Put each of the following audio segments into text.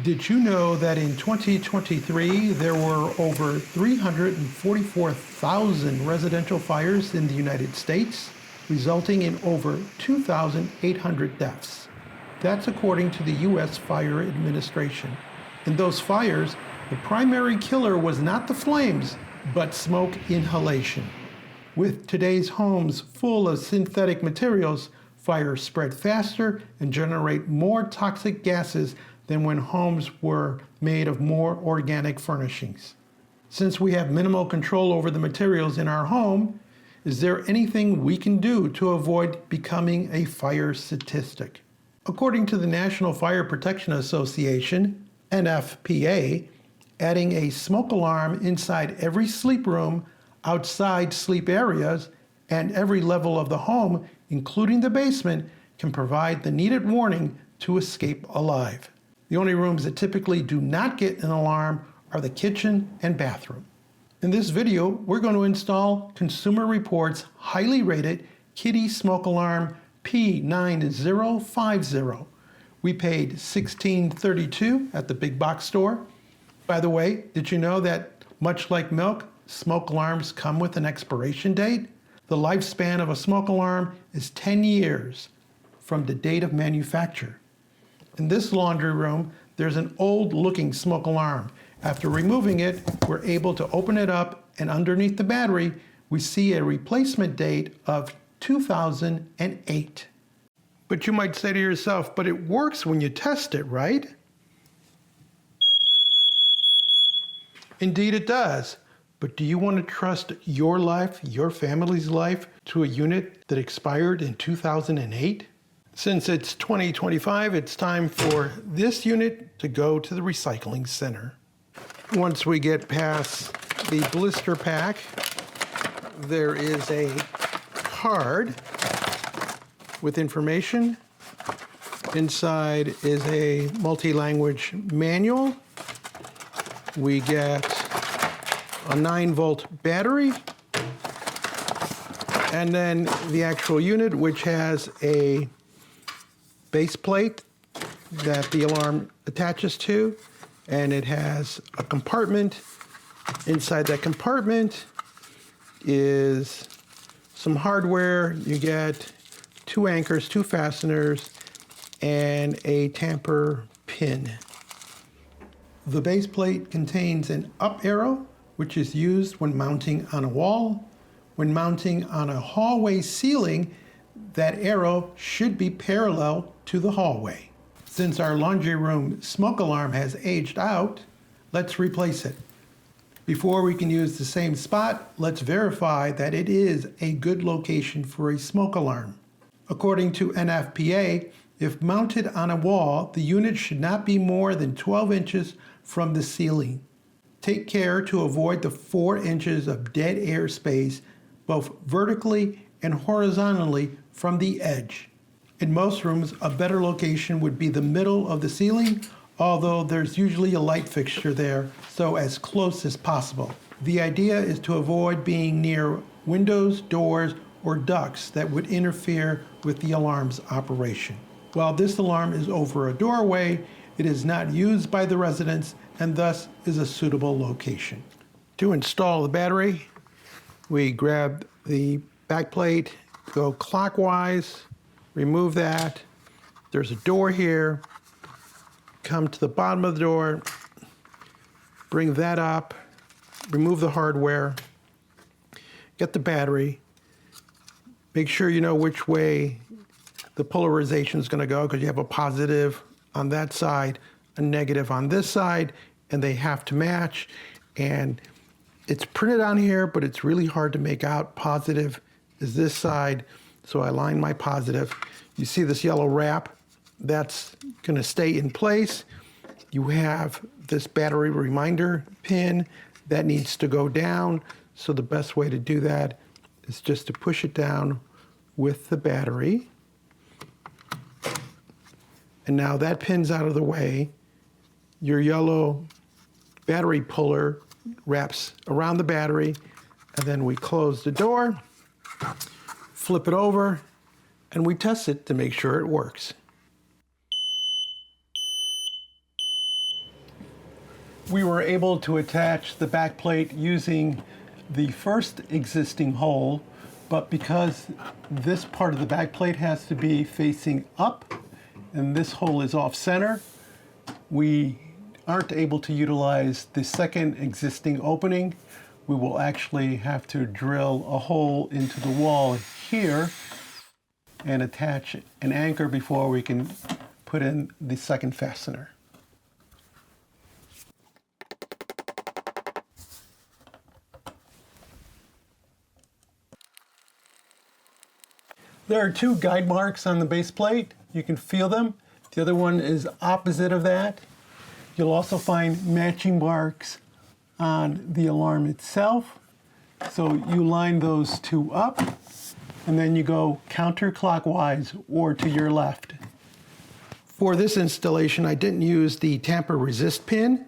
Did you know that in 2023 there were over 344,000 residential fires in the United States, resulting in over 2,800 deaths? That's according to the U.S. Fire Administration. In those fires, the primary killer was not the flames, but smoke inhalation. With today's homes full of synthetic materials, fires spread faster and generate more toxic gases than when homes were made of more organic furnishings. Since we have minimal control over the materials in our home, is there anything we can do to avoid becoming a fire statistic? According to the National Fire Protection Association, NFPA, adding a smoke alarm inside every sleep room, outside sleep areas, and every level of the home, including the basement, can provide the needed warning to escape alive. The only rooms that typically do not get an alarm are the kitchen and bathroom. In this video, we're going to install Consumer Reports' highly rated Kidde smoke alarm P9050. We paid $16.32 at the big box store. By the way, did you know that much like milk, smoke alarms come with an expiration date? The lifespan of a smoke alarm is 10 years from the date of manufacture. In this laundry room, there's an old-looking smoke alarm. After removing it, we're able to open it up, and underneath the battery, we see a replacement date of 2008. But you might say to yourself, but it works when you test it, right? Indeed it does. But do you want to trust your life, your family's life, to a unit that expired in 2008? Since it's 2025, it's time for this unit to go to the recycling center. Once we get past the blister pack, there is a card with information. Inside is a multi-language manual. We get a 9-volt battery, and then the actual unit, which has a base plate that the alarm attaches to, and it has a compartment. Inside that compartment is some hardware. You get 2 anchors, 2 fasteners, and a tamper pin. The base plate contains an up arrow, which is used when mounting on a wall. When mounting on a hallway ceiling, that arrow should be parallel to the hallway. Since our laundry room smoke alarm has aged out, let's replace it. Before we can use the same spot, let's verify that it is a good location for a smoke alarm. According to NFPA, if mounted on a wall, the unit should not be more than 12 inches from the ceiling. Take care to avoid the 4 inches of dead air space, both vertically and horizontally from the edge. In most rooms, a better location would be the middle of the ceiling, although there's usually a light fixture there, so as close as possible. The idea is to avoid being near windows, doors, or ducts that would interfere with the alarm's operation. While this alarm is over a doorway, it is not used by the residents and thus is a suitable location. To install the battery, we grab the back plate, go clockwise, remove that. There's a door here. Come to the bottom of the door, bring that up, remove the hardware, get the battery. Make sure you know which way the polarization is going to go, because you have a positive on that side, a negative on this side, and they have to match. And it's printed on here, but it's really hard to make out. Positive is this side, so I line my positive. You see this yellow wrap? That's going to stay in place. You have this battery reminder pin that needs to go down. So the best way to do that is just to push it down with the battery. And now that pin's out of the way. Your yellow battery puller wraps around the battery, and then we close the door, flip it over, and we test it to make sure it works. We were able to attach the back plate using the first existing hole, but because this part of the back plate has to be facing up and this hole is off center, we aren't able to utilize the second existing opening. We will actually have to drill a hole into the wall here and attach an anchor before we can put in the second fastener. There are two guide marks on the base plate. You can feel them. The other one is opposite of that. You'll also find matching marks on the alarm itself. So you line those two up, and then you go counterclockwise or to your left. For this installation, I didn't use the tamper resist pin,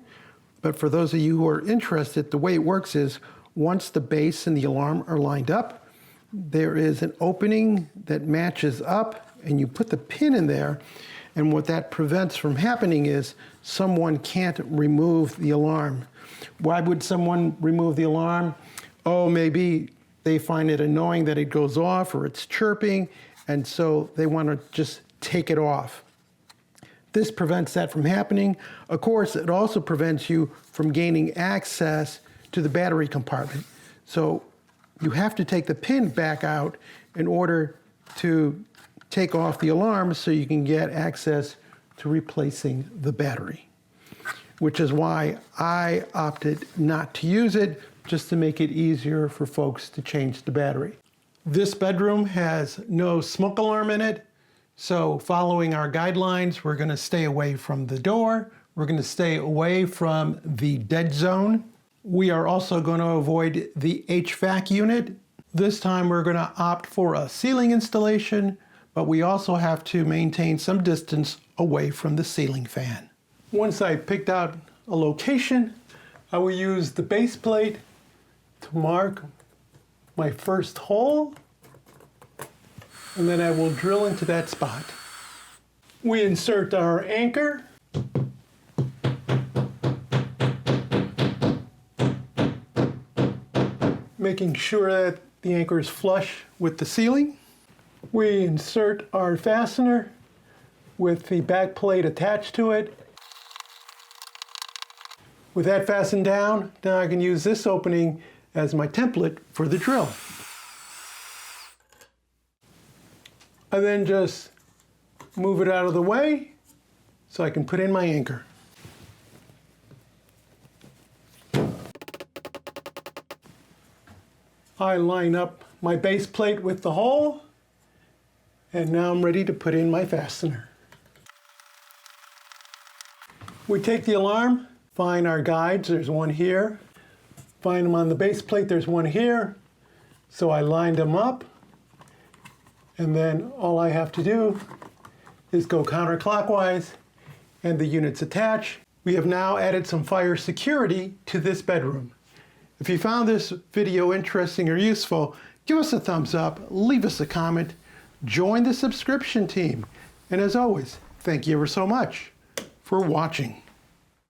but for those of you who are interested, the way it works is once the base and the alarm are lined up, there is an opening that matches up, and you put the pin in there, and what that prevents from happening is someone can't remove the alarm. Why would someone remove the alarm? Oh, maybe they find it annoying that it goes off or it's chirping, and so they want to just take it off. This prevents that from happening. Of course, it also prevents you from gaining access to the battery compartment. So you have to take the pin back out in order to take off the alarm so you can get access to replacing the battery, which is why I opted not to use it, just to make it easier for folks to change the battery. This bedroom has no smoke alarm in it, so following our guidelines, we're going to stay away from the door. We're going to stay away from the dead zone. We are also going to avoid the HVAC unit. This time we're going to opt for a ceiling installation, but we also have to maintain some distance away from the ceiling fan. Once I picked out a location, I will use the base plate to mark my first hole, and then I will drill into that spot. We insert our anchor. Making sure that the anchor is flush with the ceiling. We insert our fastener with the back plate attached to it. With that fastened down, now I can use this opening as my template for the drill. I then just move it out of the way so I can put in my anchor. I line up my base plate with the hole, and now I'm ready to put in my fastener. We take the alarm, find our guides, there's one here. Find them on the base plate, there's one here. So I lined them up, and then all I have to do is go counterclockwise, and the units attach. We have now added some fire security to this bedroom. If you found this video interesting or useful, give us a thumbs up, leave us a comment, join the subscription team, and as always, thank you ever so much for watching.